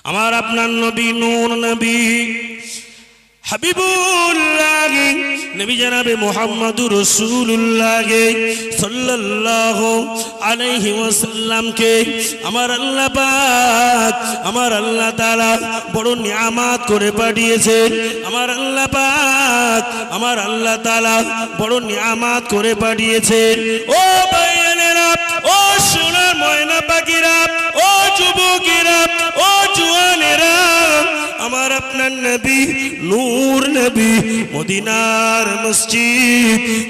আমার আপনার নবী নূর নবী হাবিবুল্লাহ নবী জনাবে মুহাম্মদুর রাসূলুল্লাহ সাল্লাল্লাহু আলাইহি ওয়াসাল্লামকে আমার আল্লাহ পাক আমার আল্লাহ তাআলা বড় নিয়ামত করে পাঠিয়েছেন। আমার আল্লাহ পাক আমার আল্লাহ তাআলা বড় নিয়ামত করে পাঠিয়েছেন। ও ভাইয়েরা, ও সোনার ময়না পাখিরা, ও যুবকেরা, ও জওয়ানেরা, আমার আপনার নবী নূর নবী মদিনার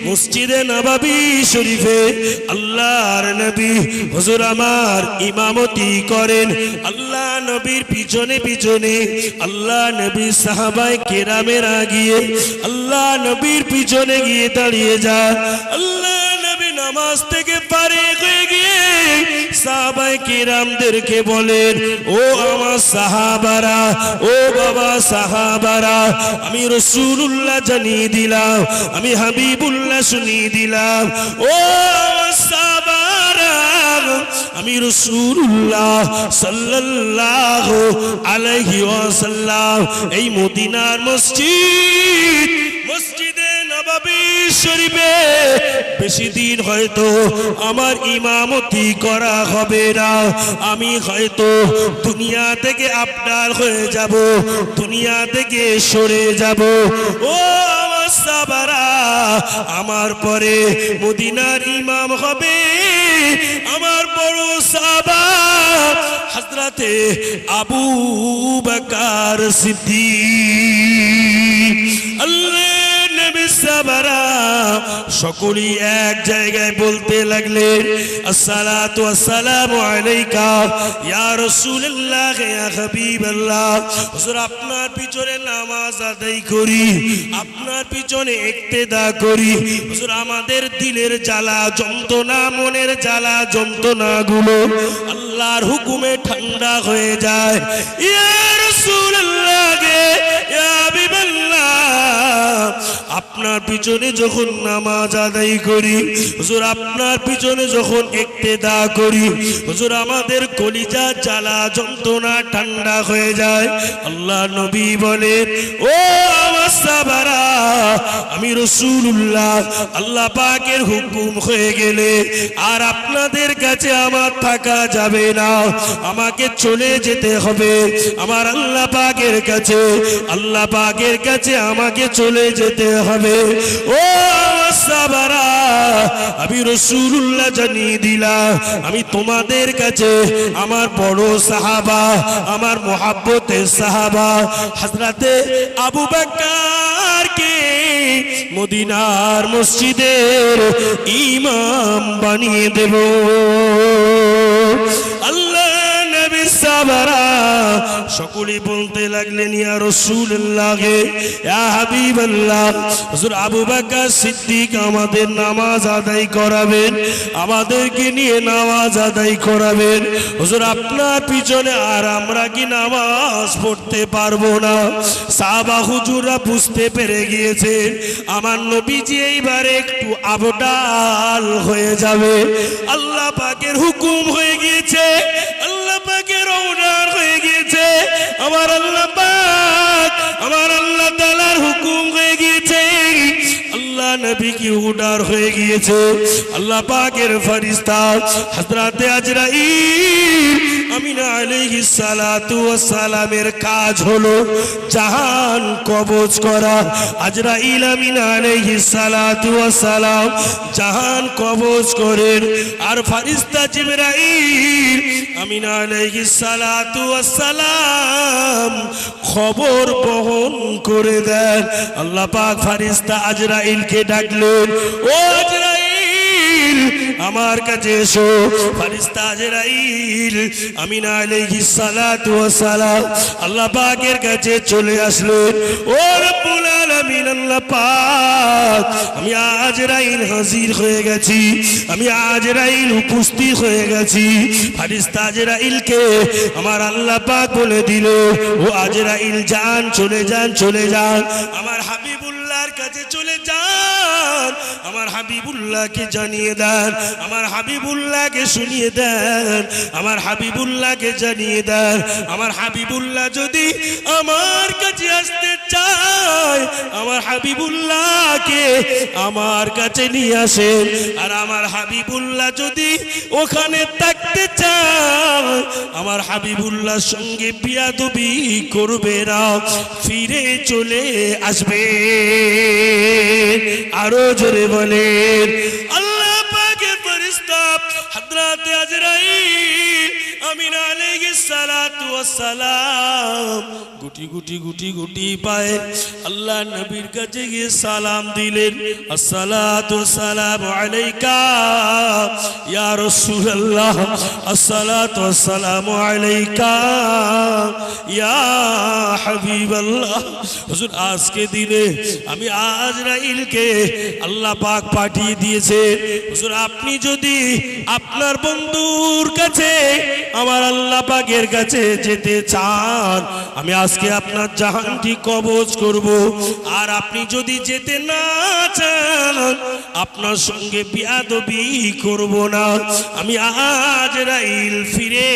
মসজিদে নববী শরীফে আল্লাহর নবী হুজুর আমার ইমামতি করেন। আল্লাহ নবীর পিছনে পিছনে আল্লাহ নবী সাহাবায়ে কেরামেরা গিয়ে আল্লাহ নবীর পিছনে গিয়ে দাঁড়িয়ে যায়। আল্লাহ নবী নামাজ থেকে ফারিগ হয়ে গিয়ে সাহাবায়ে কেরামদেরকে বলেন, ও আমার সাহাবারা, ও বাবা সাহাবারা, আমি রাসূলুল্লাহ জানিয়ে দিলাম, আমি হাবিবুল্লাহ শুনিয়ে দিলাম। ও আমার সাহাবারা, আমি রাসূলুল্লাহ সাল্লাল্লাহু আলাইহি ওয়াসাল্লাম এই মদিনার মসজিদে নববী শরীফে বেশি দিন হয়তো আমার ইমামতি করা হবে না। আমি হয়তো দুনিয়া থেকে আবদাল হয়ে যাব, দুনিয়া থেকে সরে যাব। ও আমার সাহাবারা, আমার পরে মদিনার ইমাম হবে আমার বড় সাহাবা হযরতে আবু বকর সিদ্দিক। আল্লাহ নবী সাহাবারা সকলেই এক জায়গায় বলতে লাগলেন, আসসালাতু ওয়াসসালামু আলাইকা ইয়া রাসূলুল্লাহ ইয়া হাবিবাল্লাহ। হুজুর আপনার পিছনে নামাজ আদায় করি, আপনার পিছনে ইক্তেদা করি। হুজুর আমাদের দিলের জ্বালা যন্ত্রণা, মনের জ্বালা যন্ত্রণাগুলো আল্লাহর হুকুমে ঠান্ডা হয়ে যায়। ইয়া রাসূলুল্লাহ ইয়া হাবিবাল্লাহ, আপনার পিছনে যখন নামাজ আদায় করি, হুজুর আপনার পিছনে যখন ইক্তেদা করি, হুজুর আমাদের কলিজা জ্বালা যন্ত্রণা ঠান্ডা হয়ে যায়। আল্লাহ নবী বলেন, ও আমার সাহাবারা, আমি রাসূলুল্লাহ আল্লাহ পাকের হুকুম হয়ে গেলে আর আপনাদের কাছে আমার থাকা যাবে না, আমাকে চলে যেতে হবে আমার আল্লাহ পাকের কাছে। আল্লাহ পাকের কাছে আমাকে চলে যেতে হবে। ও আমার সাহাবারা, আমি রাসূলুল্লাহ জানিয়ে দিলাম, আমি তোমাদের কাছে আমার বড় সাহাবা, আমার মুহাব্বতের সাহাবা হযরতে আবু বকরকে মদিনার মসজিদের ইমাম বানিয়ে দেব। আল্লাহ নবী সাহাবারা সকলেই বলতে লাগলেন, ইয়া রাসূলুল্লাহ ইয়া হাবিবাল্লাহ, হুজুর আবু বকর সিদ্দিক আমাদের নামাজ আদায় করাবেন, আমাদেরকে নিয়ে নামাজ আদায় করাবেন। হুজুর আপনার পিছনে আর আমরা কি নামাজ পড়তে পারবো না? সাহাবা হুজুররা বুঝতে পেরে গিয়েছে আমার নবীজি এইবার একটু আবদাল হয়ে যাবে। আল্লাহ পাকের হুকুম হয়ে গিয়েছে, আল্লাহ পাকের অর্ডার হয়ে গিয়েছে, আমার আল্লাহ পাক আমার আল্লাহ তাআলার হুকুম হয়ে গিয়েছে, আল্লাহ নবী কি অর্ডার হয়ে গিয়েছে। আল্লাহ পাকের ফেরেশতা হযরতে আজরাইল আমিনা আলাইহিস সালাতু ওয়াস সালামের কাজ হলো জাহান কবজ করা। আজরাইল আমিনা আলাইহিস সালাতু ওয়াস সালাম জাহান কবজ করেন, আর ফেরেশতা জিবরাইল আমিনা আলাইহিস সালাতু ওয়াস সালাম খবর বহন করে দেন। আল্লাহ পাক ফেরেশতা আজরাইলকে ডাকলেন, ও আজরাইল আমার কাছে এসো। ফেরেশতা আজরাইল আমিনা আলাইহিস সালাতু ওয়াস সালাম আল্লাহ পাকের কাছে চলে আসলেন। ও রব্বুল আলামিন, আল্লাহ পাক আমি আজরাইল হাজির হয়ে গেছি, আমি আজরাইল উপস্থিত হয়ে গেছি। ফেরেশতা আজরাইলকে আমার আল্লাহ পাক বলে দিল, ও আজরাইল যান, চলে যান, চলে যান। আমার হাবিবুল্লাহ হাবিবুল্লাহর কাছে চলে যান, আমার হাবিবুল্লাহকে জানিয়ে দেন, আমার হাবিবুল্লাহকে শুনিয়ে দেন, আমার হাবিবুল্লাহকে জানিয়ে দেন। আমার হাবিবুল্লাহ যদি আমার কাছে আসতে চায়, আমার হাবিবুল্লাহকে আমার কাছে নিয়ে আসেন। আর আমার হাবিবুল্লাহ যদি ওখানে থাকতে চায়, আমার হাবিবুল্লাহর সঙ্গে বিয়াদবি করবে না, ফিরে চলে আসবে। আরো জোরে বলেন আল্লাহ পাকের ফেরেশতা হযরত আজরাইল আমিন আলাইহিস সালাতু ওয়াস সালাম গুটি গুটি গুটি গুটি পায়ে আল্লাহ নবীর কাছে গিয়ে সালাম দিলেন, আসসালাতু ওয়াসসালামু আলাইকা ইয়া রাসূলুল্লাহ, আসসালাতু ওয়াসসালামু আলাইকা ইয়া হাবিবাল্লাহ। হুজুর আজকে দিনে আমি আজরাইলকে আল্লাহ পাক পাঠিয়ে দিয়েছে। হুজুর আপনি যদি আপনার বন্ধুর কাছে আমার আল্লাহ পাকের কাছে যেতে চান, আমি আজকে আপনার জাহানটি কবজ করব। আর আপনি যদি যেতে না চান, আপনার সঙ্গে বিয়াদবি করব না, আমি আজরাইল ফিরে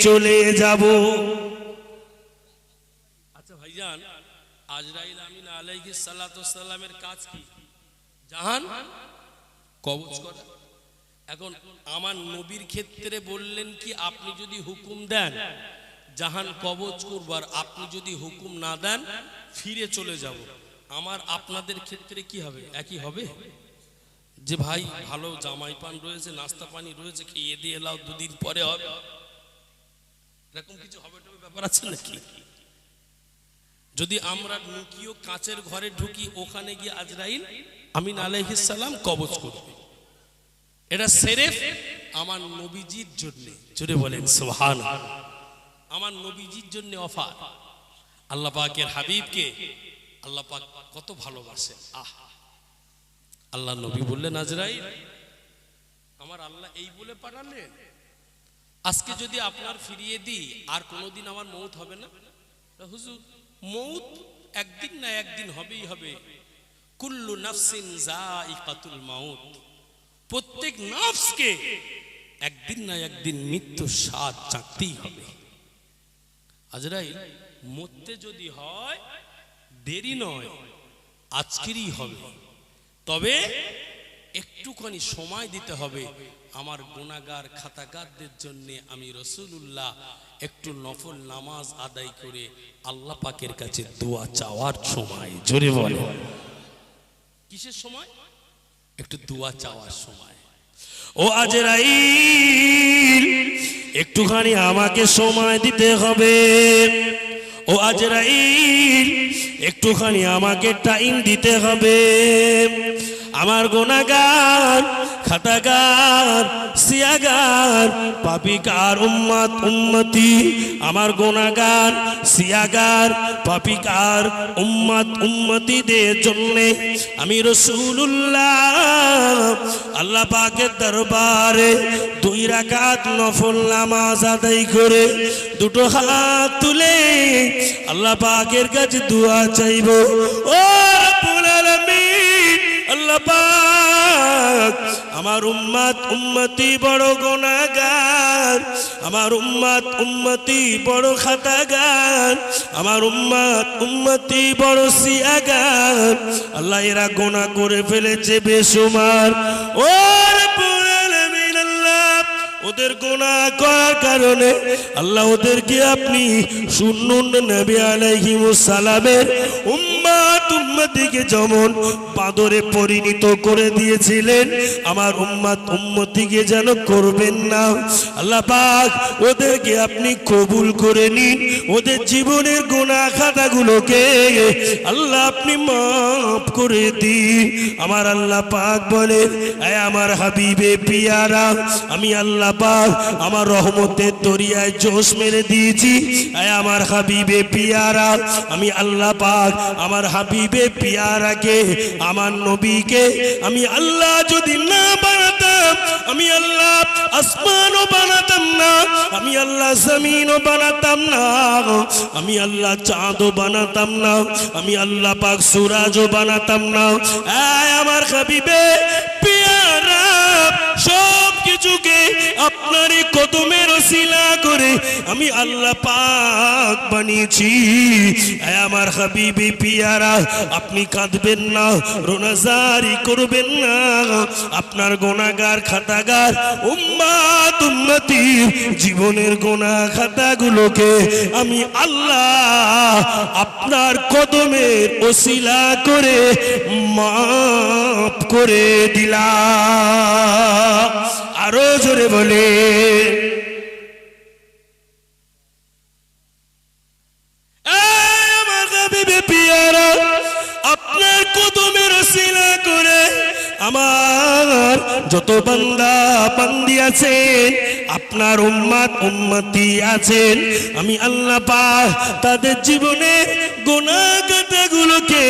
চলে যাব। আচ্ছা ভাইজান, আজরাইল আমিন আলাইহিস সালাতু ওয়াস সালামের কাজ কি? জাহান কবজ করা। এখন আমার নবীর ক্ষেত্রে বললেন কি, আপনি যদি হুকুম দেন জাহান কবজ করবার, আপনি যদি হুকুম না দেন ফিরে চলে যাব। আমার আপনাদের ক্ষেত্রে কি হবে? একই হবে যে ভাই ভালো জামাই পান রয়েছে, নাস্তা পানি রয়েছে, খেয়ে দিয়ে এলাও, দুদিন পরে হবে, এরকম কিছু হবে ব্যাপার আছে নাকি? যদি আমরা লুকিয়ে কাঁচের ঘরে ঢুকি, ওখানে গিয়ে আজরাইল আমিন আলাইহিস সালাম কবজ করবে। এটা সেরেফ আমার নবীজির জন্য। জোরে বলেন সুবহানাল্লাহ। আমার নবীজির জন্য অফার। আল্লাহ পাকের হাবিবকে আল্লাহ পাক কত ভালোবাসেন। আল্লাহ নবী বললেন আজরাইল আমার আল্লাহ এই বলে পাঠালেন, আজকে যদি আপনার ফিরিয়ে দিই আর কোনোদিন আমার মৌত হবে না? হুজুর মৌত একদিন না একদিন হবেই হবে। কুল্লু নাফসিন যায়িকাতুল মাউত, প্রত্যেক নফসকে একদিন না একদিন মৃত্যুর স্বাদ চাখতেই হবে। আজরাইল মরতে যদি হয় দেরি নয়, আজকেরই হবে, তবে একটুখানি সময় দিতে হবে। আমার গুনাহগার খাতাগারদের জন্য আমি রাসূলুল্লাহ একটু নফল নামাজ আদায় করে আল্লাহ পাকের কাছে দোয়া চাওয়ার সময়। জোরে বলে কিসের সময়? একটু দোয়া চাওয়ার সময়। ও আজরাইল একটুখানি আমাকে সময় দিতে হবে। ও আজরাইল একটুখানি আমাকে টাইম দিতে হবে। আমার গুনাহগার খাতাগার সিয়াগার পাপিকার উম্মত উম্মতি, আমার গুনাহগার সিয়াগার পাপিকার উম্মত উম্মতিদের জন্য আমি রাসূলুল্লাহ আল্লাহ পাকের দরবারে 2 রাকাত নফল নামাজ আদায় করে দুটো হাত তুলে আল্লাহ পাকের কাছে দোয়া চাইব। ও রব্বুল আলামিন, আল্লাহ পাক আমার উম্মত উম্মতি বড় গুনাহগার, আমার উম্মত উম্মতি বড় খাতাগার, আমার উম্মত উম্মতি বড় সিয়াগার। আল্লাহ এরা গুনাহ করে ফেলেছে বেশুমার। ও রব্বুল আলামিন, আল্লাহ ওদের গুনাহ করার কারণে আল্লাহ ওদেরকে আপনি সুন্নুন নবী আলাইহিস সালামের উম্মত উম্মতিকে যেমন বাঁদরে পরিণত করে দিয়েছিলেন, আমার উম্মত উম্মতিকে যেন করবেন না। আল্লাহ পাক ওদেরকে আপনি কবুল করে নিন, ওদের জীবনের গুনাহ খাতাগুলোকে আল্লাহ আপনি মাফ করে দিন। আমার আল্লাহ পাক বলেন, এ আমার হাবিবে পিয়ারা, আমি আল্লাহ পাক আমার রহমতের দরিয়ায় জোশ মেরে দিয়েছি। এ আমার হাবিবে পিয়ারা, আমি আল্লাহ পাক আমার হাবিব হাবিবে পিয়ারাকে আমার নবীকে আমি আল্লাহ যদি না বানাতাম, আমি আল্লাহ আসমানও বানাতাম না, আমি আল্লাহ জমিনও বানাতাম না, আমি আল্লাহ চাঁদও বানাতাম না, আমি আল্লাহ পাক সূরাজও বানাতাম না। আমার হাবিবে পিয়ারা সব কিছুকে আপনারই কদমের ওসিলা করে আমি আল্লাহ পাক বানিয়েছি। আমার হাবিবে পিয়ারা আপনি কাঁদবেন না, রোনাজারি করবেন না, আপনার গুনাহগার খাতাগার উম্মত উম্মতির জীবনের গুনাহ খাতাগুলোকে আমি আল্লাহ আপনার কদমের ওসিলা করে মাফ করে দিলাম। আরো জোরে বলে আমার হাবিবে পিয়ারা আপনার কদমের ওসিলা করে আমার যত বান্দা বান্দি আছেন, আপনার উম্মত উম্মতি আছেন, আমি আল্লাহ পাক তাদের জীবনে গুনাহ খাতাগুলোকে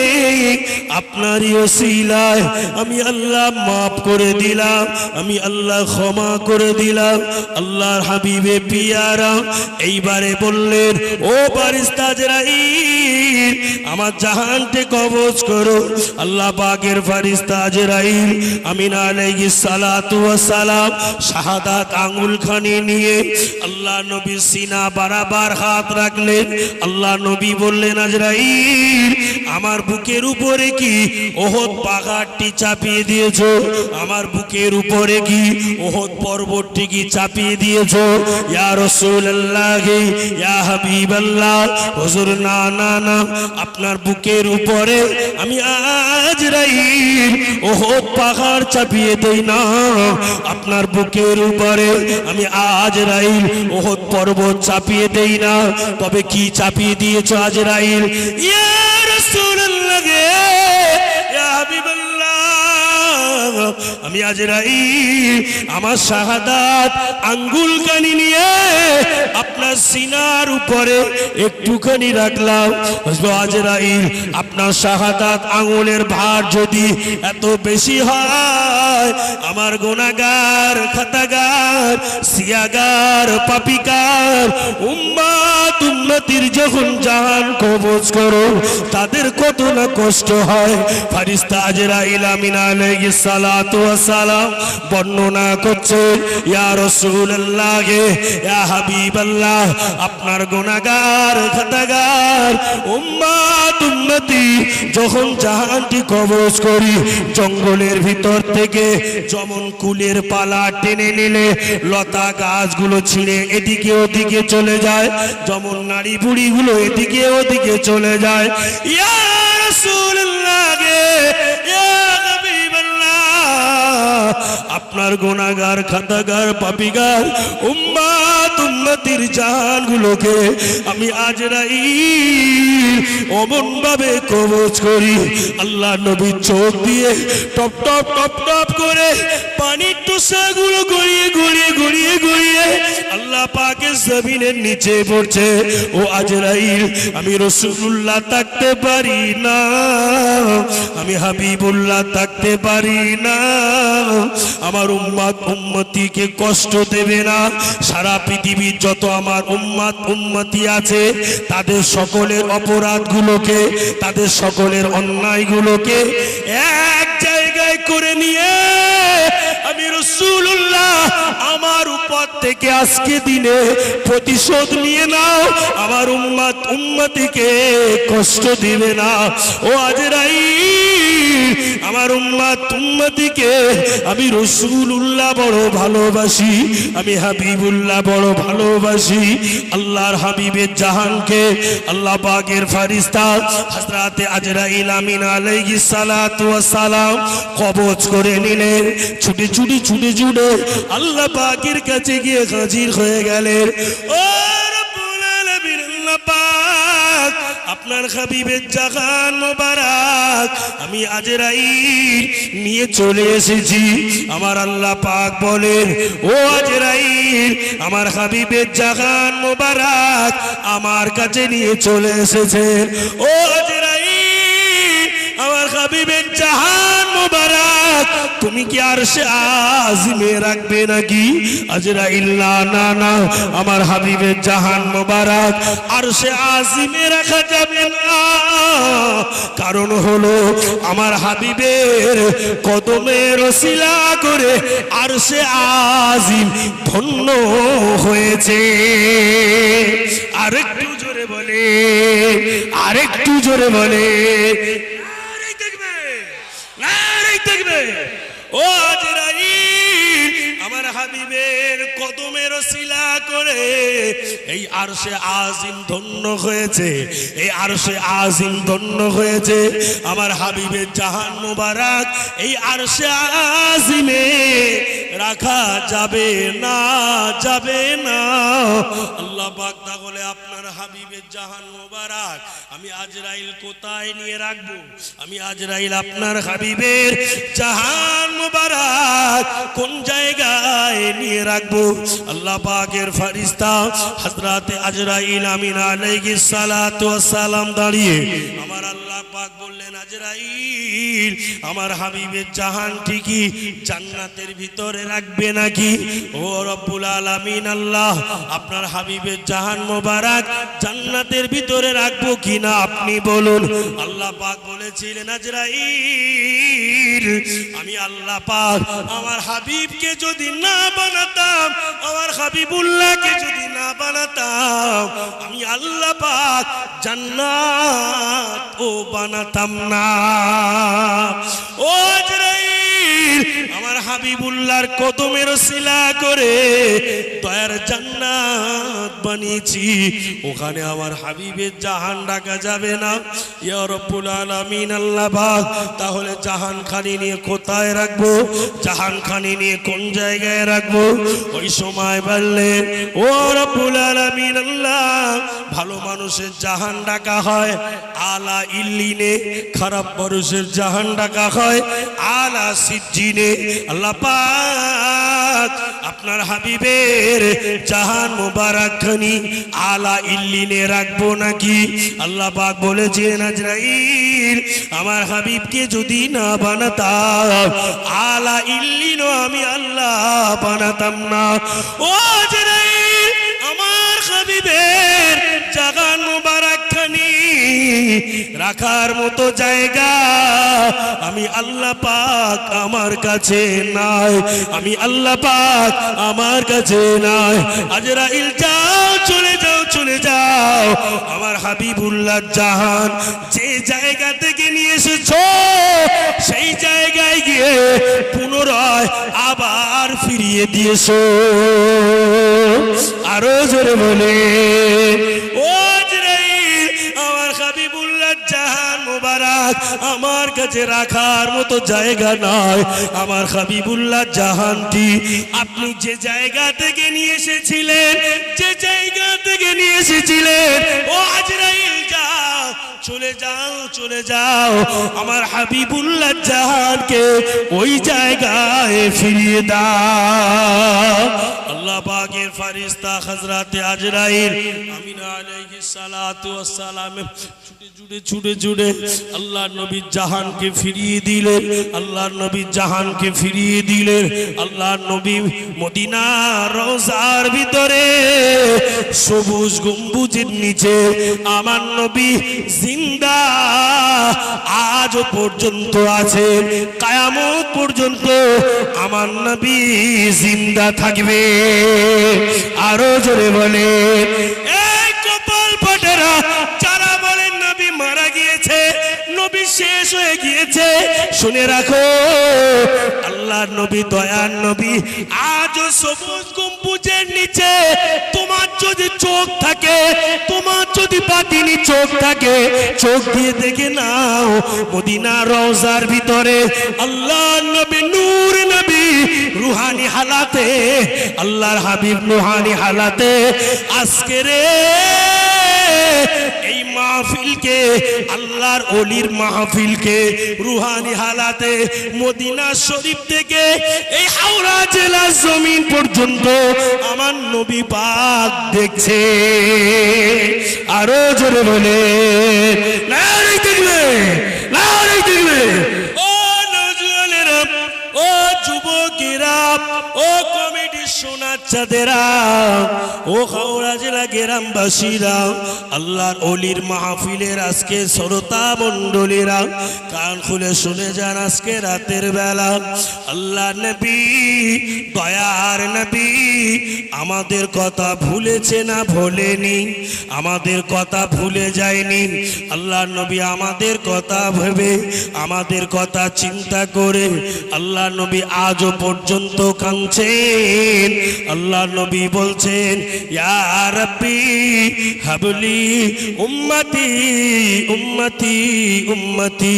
আপনারই ওসিলায় আমি আল্লাহ মাফ করে দিলাম, আমি আল্লাহ ক্ষমা করে দিলাম। আল্লাহর হাবিবে পিয়ারা এইবারে বললেন, ও ফারিস্তা আজরাইল আমার জাহানকে কবজ করো। আল্লাহ পাকের ফারিস্তা আজরাইল আমিন আলাইহিস সালাতু ওয়াস সালাম শাহাদাত আঙ্গুল খানি নিয়ে আল্লাহ নবীর সিনা বরাবর হাত রাখলেন। আল্লাহ নবী বললেন, আজরাইল আমার বুকের উপরে কি ওহদ পাহাড়টি চাপিয়ে দিয়েছো? আমার বুকের উপরে কি ওহদ পর্বতটি কি চাপিয়ে দিয়েছো? ইয়া রাসূলুল্লাহ ইয়া হাবিবাল্লাহ। হুজুর না না না, আপনার বুকের উপরে আমি আজরাইল ওহদ পাহাড় চাপিয়ে দেই না, আপনার বুকের উপরে আমি আজরাইল ওহদ পর্বত চাপিয়ে দেই না। তবে কি চাপিয়ে দিয়েছো আজরাইল? ইয়া রাসূলুল্লাহ ইয়া হাবিবাল্লাহ, আমি আজরাইল আমার শাহাদাত আঙ্গুল কানি নিয়ে আপনার সিনার উপরে একটুখানি রাখলাম। আজরাইল আপনার শাহাদাত আঙ্গুলের ভার যদি এত বেশি হয়, আমার গুনাহগার খাতাগার সিয়াগার পাপিকার উম্মত উম্মতির যখন জাহান কবজ করো তাদের কত না কষ্ট হয়। ফারিস্তা আজরাইল আমিন আলাইহিস সালাতু ওয়াস সালাম বর্ণনা করছে, ইয়া রাসূলুল্লাহ ইয়া হাবিবাল্লাহ আপনার গুনাহগার খাতাগার উম্মত উম্মতি যখন জাহানটি কবজ করি, জঙ্গলের ভিতর থেকে যেমন কুলের পালা টেনে নিলে লতা গাছগুলো ছিঁড়ে এদিকে ওদিকে চলে যায়, যেমন নারী বুড়িগুলো এদিকে ওদিকে চলে যায়, ইয়া রাসূলুল্লাহ ইয়া হাবিবাল্লাহ আপনার গুনাহগার খাতাগার পাপিগার উম্মত উম্মতির জানগুলোকে আমি আজরাইল অমন ভাবে কবজ করি। আল্লাহ নবী চোখ দিয়ে টপ টপ টপ টপ করে পানির টুসাগুলো গড়িয়ে গড়িয়ে গড়িয়ে গড়িয়ে আল্লাহ পাকের জমিনের নিচে পড়ছে। ও আজরাইল আমি রাসূলুল্লাহ থাকতে পারি না, আমি হাবিবুল্লাহ থাকতে পারি না, আমার উম্মত উম্মতিকে কষ্ট দেবে না। সারা পৃথিবীর যত আমার উম্মত উম্মতি আছে তাদের সকলের অপরাধগুলোকে, তাদের সকলের অন্যায়গুলোকে এক জায়গায় করে নিয়ে আমি রাসূলুল্লাহ আমার উপর থেকে আজকে দিনে প্রতিশোধ নিয়ে নাও, আমার উম্মত উম্মতিকে কষ্ট দিবে না। ও আজরাইল আমার উম্মত উম্মতিকে আমি রাসূলুল্লাহ বড় ভালোবাসি, আমি হাবিবুল্লাহ বড় ভালোবাসি। আল্লাহর হাবিবের জাহানকে আল্লাহ পাকের ফেরেশতা হযরত আজরাইল আমিন আলাইহিস সালাতু ওয়াস সালাম কবজ করে নিলেন। ছুটে ছুটে ছুটে ছুটে আল্লাহ পাকের কাছে গিয়ে হাজির হয়ে গেলেন। ও রব্বুল আলামিন আল্লাহ পাক আপনার হাবিবের জাহান মোবারক আমি আজরাইল নিয়ে চলে এসেছি। আমার আল্লাহ পাক বলেন, ও আজরাইল আমার হাবিবের জাহান মোবারক আমার কাছে নিয়ে চলে এসেছেন। ও আজরাইল হাবিবের জাহান মোবারক তুমি কি আরশে আজিমে রাখবে নাকি? আজরাইল না না না, আমার হাবিবের জাহান মোবারক আরশে আজিমে রাখা যাবে না। কারণ হলো আমার হাবিবের কদমের ওসিলা করে আরশে আজিম ধন্য হয়েছে। আরেকটু জোরে বলে, আরেকটু জোরে বলে, নারে দেখবে, নারে দেখবে। ও আজরাইল, আমার হাবিবের কদমের ওসিলা করে এই আরশে আজিম ধন্য হয়েছে, এই আরশে আজিম ধন্য হয়েছে। আমার হাবিবের জাহান মোবারক এই আরশে আজিমে রাখা যাবে না, যাবে না। আল্লাহ পাক তাহলে আপনার হাবিবের জাহান মোবারক আমি আজরাইল কোথায় নিয়ে রাখবো? আমি আজরাইল আপনার হাবিবের জাহান মোবারক কোন জায়গায় নিয়ে রাখবো? আল্লাহ পাকের ফেরেশতা হযরত আজরাইল আমিন আলাইহিস সালাতু ওয়াস সালাম দাঁড়িয়ে আমার আল্লাহ পাক বললেন, আজরাইল আমার হাবিবের জাহানটি কি জান্নাতের ভিতরে রাখবে নাকি? ও রব্বুল আলামিন আল্লাহ, আপনার হাবিবের জাহান মোবারক জান্নাতের ভিতরে রাখবো কিনা আপনি বলুন। আল্লাহ পাক বলেছিলেন, আজরাইল আমি আল্লাহ পাক আমার হাবিবকে যদি না বানাতাম, আমার হাবিবুল্লাহকে যদি না বানাতাম, আমি আল্লাহ পাক জান্নাত ও বানাতাম না। ও আজরাইল আমার হাবিবুল্লাহর কদমের ওসিলা করে দয়ার জান্নাত বানিয়েছি, ওখানে আমার হাবিবের জাহান রাখা যাবে না। ইয়া রব্বুল আলামিন আল্লাহ পাক তাহলে জাহানখানি নিয়ে কোথায় রাখবো? জাহানখানি নিয়ে কোন জায়গায় রাখবো? ওই সময় বললেন, ও রব্বুল আলামিন আল্লাহ, ভালো মানুষের জাহান রাখা হয় আলা ইল্লিনে, খারাপ মানুষের জাহান রাখা হয় আলা সিজ্জিনে। আল্লাহ পাক আপনার হাবিবের জাহান মোবারকখানি আলা ইল্লিনে রাখবো নাকি? আল্লাহ পাক বলেছেন, আজরাইল আমার হাবিবকে যদি না বানাতাম, আলা ইল্লিনও আমি আল্লাহ বানাতাম না। ও আজরাইল আমার হাবিবের জাহান মোবারকখানি রাখার মতো জায়গা আমি আল্লাহ পাক আমার কাছে নাই, আমি আল্লাহ পাক আমার কাছে নাই। আজরাইল যাও, চলে যাও, চলে যাও। আমার হাবিবুল্লাহ জাহান যে জায়গা থেকে নিয়ে এসেছো সেই জায়গায় গিয়ে পুনরায় আবার ফিরিয়ে দিয়েছো। আরো জোরে বলে, ও আজরাইল আমার হাবিবুল্লাহ জাহান মোবারক আমার কাছে রাখার মতো জায়গা নয়। আমার হাবিবুল্লাহ জাহানটি আপনি যে জায়গা থেকে নিয়ে এসেছিলেন, যে জায়গা থেকে নিয়ে এসেছিলেন, ও আজরাইল যাও, চলে যাও, চলে যাও। আমার হাবিবুল্লাহ জাহানকে ওই জায়গায় ফিরিয়ে দাও। আল্লাহ পাকের ফেরেশতা হযরত আজরাইল আমিন আলাইহিস সালাতু ওয়াস সালাম ছুটে ছুটে ছুটে আল্লাহর নবী জাহানকে ফিরিয়ে দিলেন, আল্লাহর নবী জাহানকে ফিরিয়ে দিলেন। আল্লাহর নবী মদিনার রওজার ভিতরে সবুজ গম্বুজের নিচে আমার নবী জিন্দা আজও পর্যন্ত আছেন, কিয়ামত পর্যন্ত আমার নবী জিন্দা থাকবে। আরো জোরে বলে, এই কপাল ফাটেরা যারা বলেন নবী মারা গিয়েছে, নবী শেষ হয়ে গিয়েছে, শুনে রাখো আল্লাহর নবী দয়ার নবী আজও সবুজ গম্বুজের নিচে তোমার যদি চোখ থাকে, তোমার যদি বাতিনি চোখ থাকে, চোখ দিয়ে দেখে নাও মদিনার রওজার ভিতরে আল্লাহর নবী নূর নবী রুহানি হালাতে, আল্লাহর হাবিব রুহানি হালাতে আজকে রে এই মাহফিলকে, আল্লাহর ওলির মাহফিলকে রুহানি হালাতে মদিনা শরীফ থেকে এই হাওড়া জেলার জমিন পর্যন্ত আমার নবী পাক দেখছে। আরো জোরে বলে, নারে দেখবে, নারে দেখবে। বাচ্চাদেরা, ও হাওড়া জেলা গ্রামবাসীরা, আল্লাহর ওলির মাহফিলের আজকে শ্রোতা মণ্ডলীরা, কান খুলে শুনে যান। আজকে রাতের বেলা আল্লাহ নবী, দয়ার নবী আমাদের কথা ভুলেছে না ভোলেনি? আমাদের কথা ভুলে যায়নি। আল্লাহ নবী আমাদের কথা ভেবে, আমাদের কথা চিন্তা করে আল্লাহ নবী আজও পর্যন্ত কাঁদছেন। আল্লাহ নবী বলছেন, ইয়া রাব্বি হাবলি উম্মতি উম্মতি উম্মতি।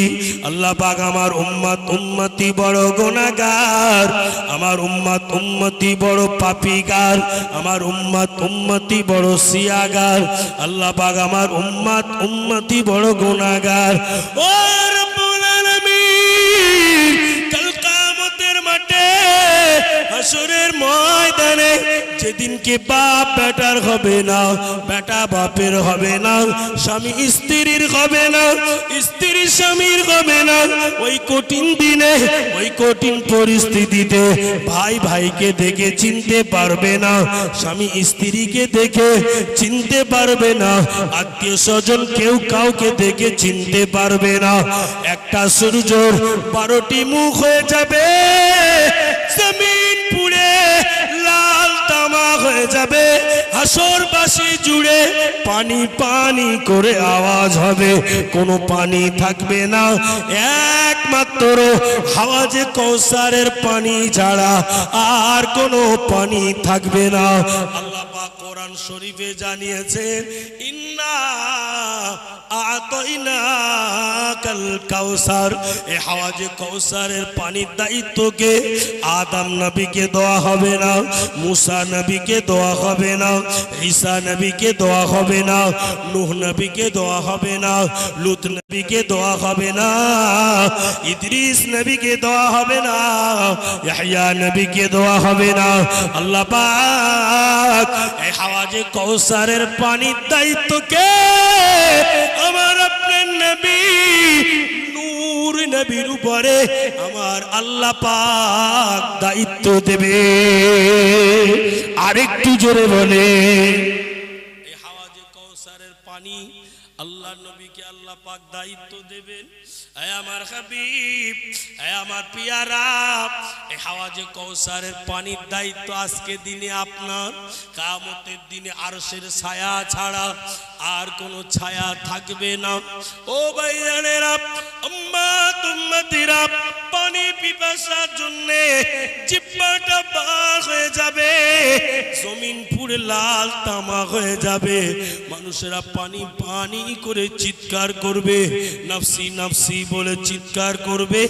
আল্লাহ পাক আমার উম্মত উম্মতি বড় গুনাহগার, আমার উম্মত উম্মতি বড় পাপীগার, আমার উম্মত উম্মতি বড় সিয়াগার। আল্লাহ পাক আমার উম্মত উম্মতি বড় গুনাহগার। ও রব্বুল আলামিন, কাল কিয়ামতের মাঠে হাসরের ময়দানে যেদিনকে বাপ বেটার হবে না, বেটা বাপের হবে না, স্বামী স্ত্রীর হবে না, স্ত্রী স্বামীর হবে না, ওই কঠিন দিনে, ওই কঠিন পরিস্থিতিতে ভাই ভাইকে দেখে চিনতে পারবে না, স্বামী স্ত্রীকে দেখে চিনতে পারবে না, আত্মীয় স্বজন কেউ কাউকে দেখে চিনতে পারবে না। একটা সূর্যর 12টি মুখ হয়ে যাবে, জমিন পুড়ে লাল তামা হয়ে যাবে, হাসরবাসী জুড়ে পানি পানি করে আওয়াজ হবে, কোনো পানি থাকবে না, একমাত্র হাওয়াজে কৌসারের পানি ছাড়া আর কোনো পানি থাকবে না। আল্লাহ পাক কোরআন শরীফে জানিয়েছেন, ইন্না আতাইনাকাল কাউসার। এই হাওয়াজে কৌসারের পানির দায়িত্বকে আদম নবীকে দেওয়া হবে না, মুসা নবীকে দেওয়া হবে না, ঈসা নবীকে দেওয়া হবে না, নূহ নবীকে দেওয়া হবে না, লূত নবীকে দেওয়া হবে না, ইদ্রিস নবীকে দেওয়া হবে না, ইয়াহইয়া নবীকে দেওয়া হবে না। আল্লাহ পাক এই হাওয়াজে কৌসারের পানির দায়িত্বকে আমার আপনার নবী নূর নবীর উপরে আমার আল্লাহ পাক দায়িত্ব দেবে। আরেকটু জোরে বলে, এই হাওয়াজে কৌসারের পানি আল্লাহ নবীকে আল্লাহ পাক দায়িত্ব দেবেন। আয় আমার হাবিব, আয় আমার পিয়ারা, এই হাওয়াজে কৌসারের পানির দায়িত্ব আজকে দিনে আপনার, কিয়ামতের দিনে আরশের ছায়া ছাড়া আর কোনো ছায়া থাকবে না। ও ভাইজানেরা, উম্মত উম্মতিরা, পানি পিপাসার জন্য জিহ্বাটা বার হয়ে যাবে, জমিন পুড়ে লাল তামা হয়ে যাবে, মানুষেরা পানি পানি করে চিৎকার করবে, নফসি নফসি বলে চিৎকার করবে,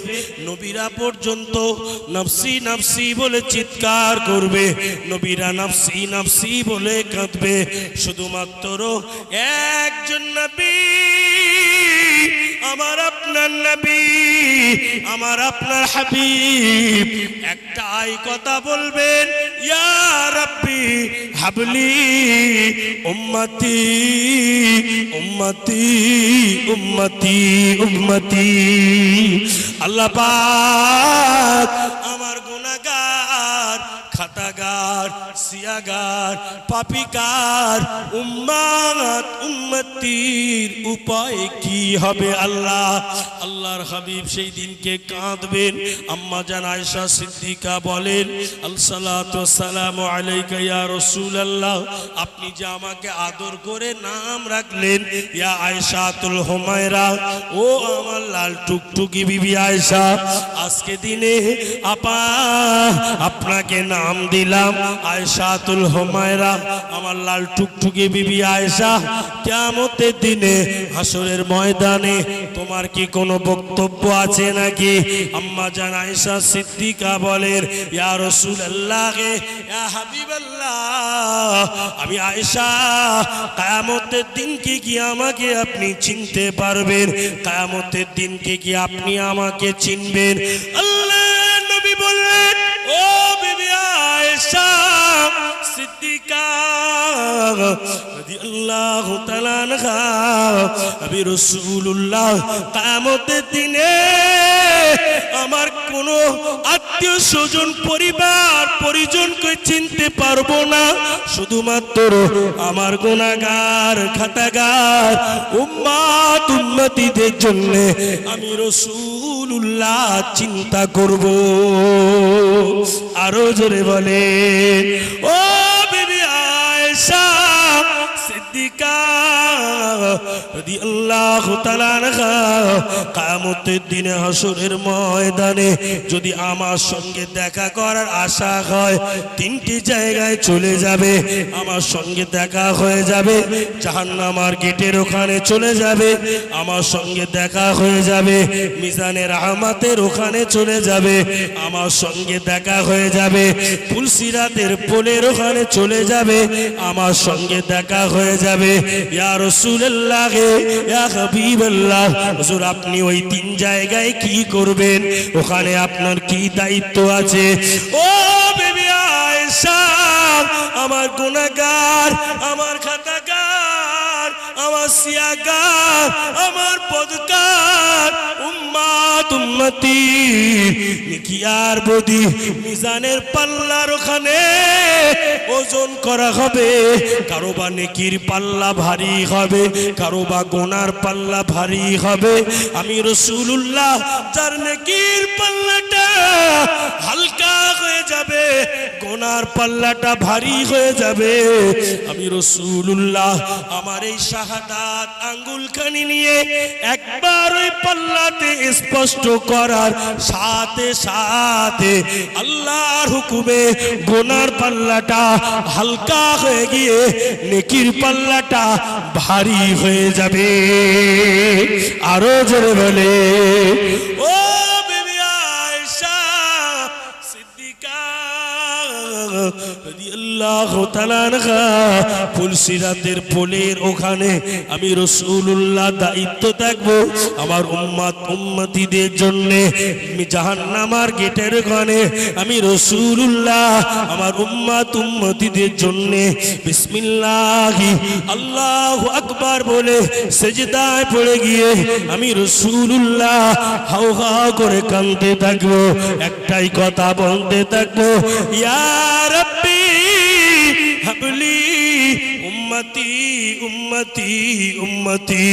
নবীরা পর্যন্ত নফসি নফসি বলে চিৎকার করবে, নবীরা নফসি নফসি বলে কাঁদবে। শুধুমাত্র একজন নবী, আমার আপনার নবী, আমার আপনার হাবিব একটাই কথা বলবেন, ইয়া রাব্বি হাবলি উম্মতি উম্মতি উম্মতি উম্মতি। আল্লাহ পাক আমার গুনাহগার, খাতাগার, সিয়াগার, পাপিকার উম্মত উম্মতির উপায় কি হবে? আল্লাহ, আল্লাহর হাবিব সেই দিনকে কাঁদবেন। আম্মা জান আয়েশা সিদ্দিকা বলেন, আসসালাতু ওয়াসসালামু আলাইকা ইয়া রাসূলুল্লাহ, আপনি যে আমাকে আদর করে নাম রাখলেন ইয়া আয়েশাতুল হুমায়রা, ও আমার লাল টুকটুকি বিবি আয়েশা, আজকে দিনে আপা আপনাকে নাম দিলাম আয়েশাতুল হুমায়রা, আমার লাল টুকটুকি বিবি আয়েশা। কিয়ামতের দিনে হাসরের ময়দানে তোমার কি কোনো বক্তব্য আছে নাকি? আম্মা জান আয়েশা সিদ্দিকা বলেন, ইয়া রাসূলুল্লাহ, ইয়া হাবিবাল্লাহ, আমি আয়েশা, কিয়ামতের দিনকে কি আমাকে আপনি চিনতে পারবেন? কিয়ামতের দিনকে কি আপনি আমাকে চিনবেন? আল্লাহ নবী বললেন, ও বিবি আয়েশা সিদ্দিকা রাদিয়াল্লাহু তাআলা আনহা, নবী রাসূলুল্লাহ কিয়ামতের দিনে আমার কোনো আত্মীয় স্বজন পরিবার পরিজনকে চিনতে পারবো না, শুধুমাত্র আমার গুনাহগার খাতাগার উম্মত উম্মতিদের জন্য আমি রাসূলুল্লাহ চিন্তা করব। আরো জোরে বলে ও বিবি আয়েশা সিদ্দিকা রাদিয়াল্লাহু তাআলা আনহা, কিয়ামতের দিনে হাসরের ময়দানে যদি আমার সঙ্গে দেখা করার আশা হয়, তিনটি জায়গায় চলে যাবে। আমার সঙ্গে দেখা হয়ে যাবে জাহান্নামের গেটের ওখানে চলে যাবে, আমার সঙ্গে দেখা হয়ে যাবে মিজানের রহমতের ওখানে চলে যাবে, আমার সঙ্গে দেখা হয়ে যাবে ফুলসিরাতের পোলের ওখানে চলে যাবে, আমার সঙ্গে দেখা হয়ে যাবে। ইয়া রাসূলুল্লাহ, ইয়া হাবিবাল্লাহ, হুজুর আপনি ওই তিন জায়গায় কি করবেন? ওখানে আপনার কি দায়িত্ব আছে? ও বিবি আয়েশা, আমার গুনাহগার, আমার খাতাগার, আমার সিয়াগার, আমার পদকার উম্মত উম্মতি কি আর বদি মিজানের পাল্লার ওখানে ওজন করা হবে। কারো বা নেকির পাল্লা ভারী হবে, কারো বা গুনার পাল্লা ভারী হবে। আমি রাসূলুল্লাহ যার নেকির পাল্লাটা হালকা হয়ে যাবে, গুনার পাল্লাটা ভারী হয়ে যাবে, আমি রাসূলুল্লাহ আমার এই শাহাদাত আঙ্গুলখানি নিয়ে একবার ওই পাল্লাতে স্পষ্ট করার সাথে সাথে আল্লাহর হুকুমে গুনার পাল্লাটা হালকা হয়ে গিয়ে নেকির পাল্লাটা ভারী হয়ে যাবে। আরো জোরে বলে ও বিবি আয়েশা সিদ্দিকা রাদিয়াল্লাহু তাআলা আনহা, ফুলসিরাতের পোলের ওখানে আমি রাসূলুল্লাহ দায়িত্ব থাকবো আমার উম্মত উম্মতিদের জন্য। জাহান্নামের গেটের ওখানে আমি রাসূলুল্লাহ আমার উম্মত উম্মতিদের জন্য বিসমিল্লাহ আল্লাহু আকবার বলে সিজদায় পড়ে গিয়ে আমি রাসূলুল্লাহ হাউ হাউ করে কাঁদতে থাকবো, একটাই কথা বলতে থাকবো, ইয়া রাব্বি হাবলি উম্মতি উম্মতি উম্মতি।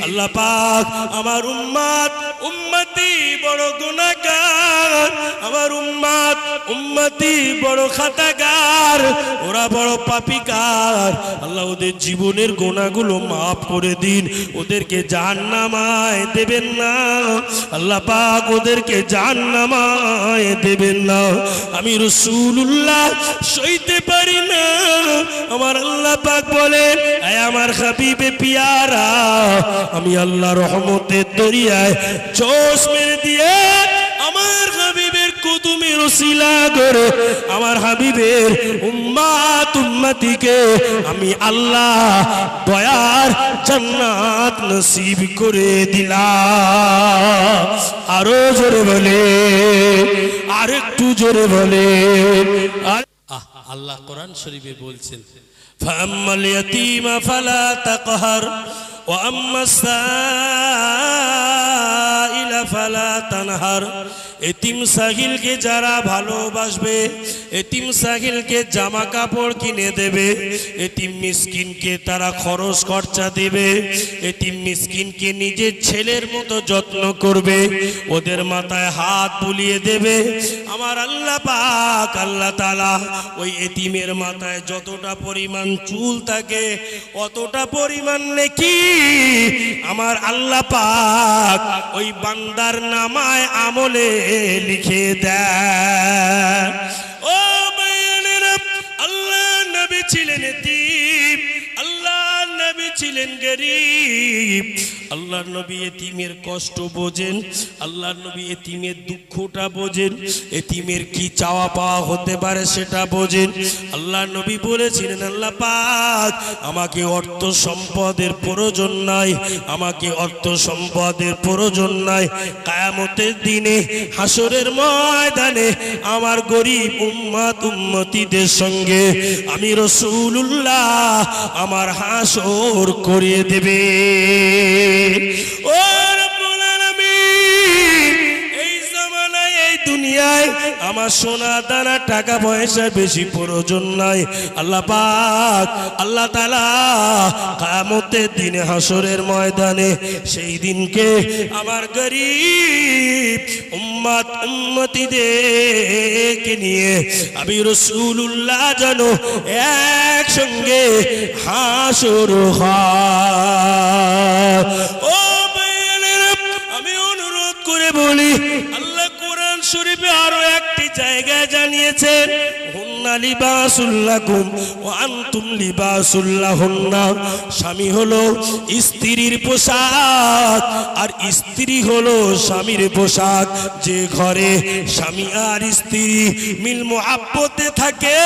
আল্লাহ পাক আমার উম্মত উম্মতি বড় গুনাহগার, আমার উম্মত উম্মতি বড় খাতাগার, ওরা বড় পাপীকার। আল্লাহ ওদের জীবনের গুনাহগুলো মাফ করে দিন, ওদেরকে জাহান্নামায় দেবেন না। আল্লাহ পাক ওদেরকে জাহান্নামায় দেবেন না। আমি রাসূলুল্লাহ সইতে পারি না। আমার আল্লাহ পাক বলেন, আয় আমার হাবিবে পিয়ারা, আমি আল্লাহ রহমতের দরিয়ায় জোশ মেরে দিয়ে আমার হাবিবের কুতুমের ওসিলা করে আমার হাবিবের উম্মত উম্মতিকে আমি আল্লাহ দয়ার জান্নাত নসিব করে দিলাম। আরো জোরে বলে, আরেকটু জোরে বলে। আল্লাহ কোরআন শরীফে বলছেন, ফাম্মাল ইয়াতীমা ফালা তাকহার ওয়া আম্মাস সাইলা ফালা তানহার। এতিম সাহিলকে যারা ভালোবাসবে, এতিম সাহিলকে জামা কাপড় কিনে দেবে, এতিম মিসকিনকে তারা খরচ খরচা দেবে, এতিম মিসকিনকে নিজের ছেলের মতো যত্ন করবে, ওদের মাথায় হাত বুলিয়ে দেবে। আমার আল্লাহ পাক আল্লাহ তাআলা ওই এতিমের মাথায় যতটা পরিমাণ চুল থাকে অতটা পরিমাণ নেকি আমার আল্লাহ পাক ওই বান্দার নামায় আমলে লিখে দেয়। ও ভাইয়েরা, আল্লাহ নবী ছিলেন এতিম, আল্লাহ নবী ছিলেন গরীব। আল্লাহর নবী এতিমের কষ্ট বোঝেন, আল্লাহর নবী এতিমের দুঃখটা বোঝেন, এতিমের কি চাওয়া পাওয়া হতে পারে সেটা বোঝেন। আল্লাহর নবী বলেছিলেন, আল্লাহ পাক আমাকে অর্থ সম্পদের প্রয়োজন নাই, আমাকে অর্থ সম্পদের প্রয়োজন নাই। কিয়ামতের দিনে হাসরের ময়দানে আমার গরীব উম্মত উম্মতিদের সঙ্গে আমি রাসূলুল্লাহ আমার হাসর করিয়ে দেবে। ও রব্বুল আলামিন, এই নাই, আমার সোনা দানা টাকা পয়সা বেশি প্রয়োজন নাই। আল্লাহ পাক আল্লাহ তাআলা কিয়ামতের দিনে হাসরের ময়দানে সেই দিনকে আমার গরীব উম্মত উম্মতিদেরকে নিয়ে আমি রাসূলুল্লাহ যেন একসঙ্গে হাসর হয়। ও ভাইয়েরা, আমি অনুরোধ করে বলি, আল্লাহ কোরআন শরীফে আরো একটি জায়গায় জানিয়েছেন, হুন্না লিবাসুল লাকুম ওয়া আনতুম লিবাসুল লাহুন্না। স্বামী হলো স্ত্রীর পোশাক আর স্ত্রী হলো স্বামীর পোশাক। যে ঘরে স্বামী আর স্ত্রী মিল মুহাব্বতে থাকে,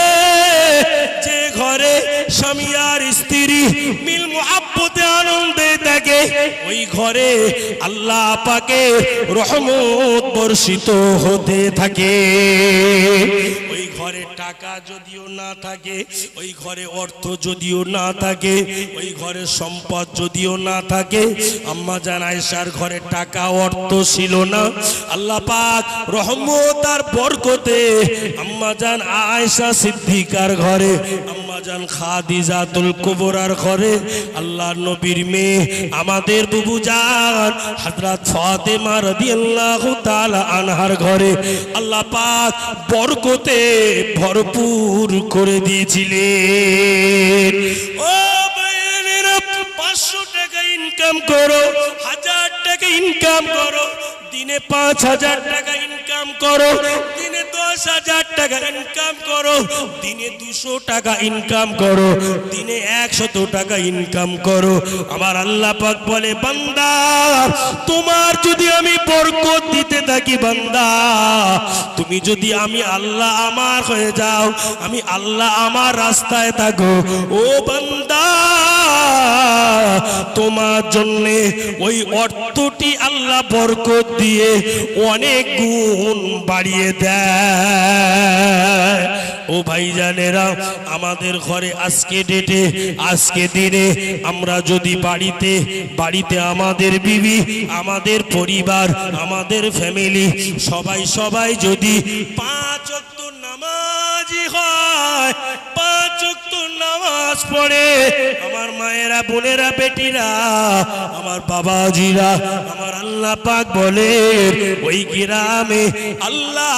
যে ঘরে স্বামী আর স্ত্রী মিল মুহাব্বতে আনন্দে থাকে, ওই ঘরে আল্লাহ পাকের রহমত বর্ষিত হতে থাকে। ওই ঘরে টাকা যদিও না থাকে, ওই ঘরে অর্থ যদিও না থাকে, ওই ঘরে সম্পদ যদিও না থাকে, আম্মা জান আয়েশার ঘরে টাকা অর্থ ছিল না, আল্লাহ পাক রহমত আর বরকতে আম্মা জান আয়েশা সিদ্দিকার ঘরে, আম্মা জান খাদিজাতুল কুবরার ঘরে, আল্লাহর নবীর মেয়ে আমাদের বুবু জান হযরত ফাতেমা রাদিয়াল্লাহু তাআলা আনহার ঘরে আল্লাহ পাক বরকতে ভরপুর করে দিয়েছিলেন। ও ভাইয়েরা, 500 টাকা ইনকাম করো, 1000 টাকা ইনকাম করো, দিনে 5000 টাকা ইনকাম করো, দিনে 10,000 টাকা ইনকাম করো, দিনে 200 টাকা ইনকাম করো, দিনে 100 টাকা ইনকাম করো, আমার আল্লাহ পাক বলে, বান্দা তোমার যদি আমি বরকত দিতে থাকি, বান্দা তুমি যদি আমি আল্লাহ আমার হয়ে যাও, আমি আল্লাহ আমার রাস্তায় থাকো, ও বান্দা তোমার জন্য ওই অর্থটি আল্লাহ বরকত দিয়ে অনেক গুণ বাড়িয়ে দেয়। ও ভাইজানেরা, আমাদের ঘরে আজকে ডেটে আজকে দিনে আমরা যদি বাড়িতে আমাদের বিবি, আমাদের পরিবার, আমাদের ফ্যামিলি সবাই যদি 5 ওয়াক্ত নামাজি হয়, 5 ওয়াক্ত নামাজ পড়ে, আমার মায়েরা, বোনেরা, বেটিরা, আমার বাবাজিরা, আমার আল্লাহ পাক বলে ওই গ্রামে আল্লাহ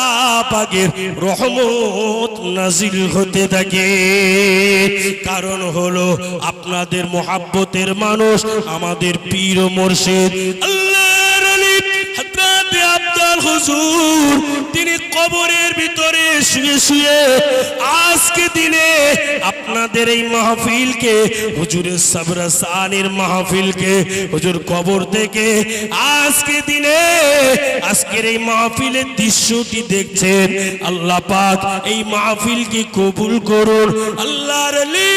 পাকের রহমত নাজিল হতে থাকে। কারণ হলো আপনাদের মোহাব্বতের মানুষ আমাদের পীর ও মুর্শিদ আল্লাহর ওলি হযরত আব্দুল হুজুর, তিনি কবরের ভিতরে শুয়ে শুয়ে আজকে দিনে আপনাদের এই মাহফিলকে, হুজুরের সাবরাসানির মাহফিলকে, হুজুর কবর থেকে আজকে দিনে আজকের এই মাহফিলের দৃশ্যটি দেখছেন। আল্লাহ পাক এই মাহফিলকে কবুল করুন। আল্লাহর ওলি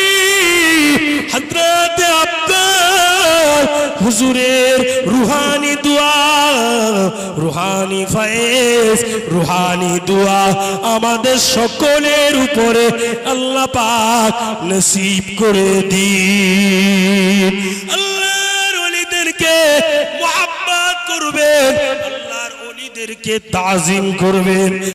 হযরত আব্দুল হুজুরের রুহানি দোয়া, রুহানি ফয়েজ, রুহানি দোয়া আমাদের সকলের উপরে আল্লাহ পাক নসিব করে দিন। আল্লাহর ওলিদেরকে মুহাব্বত করবেন, আল্লাহর ওলিদেরকে তাজিম করবেন।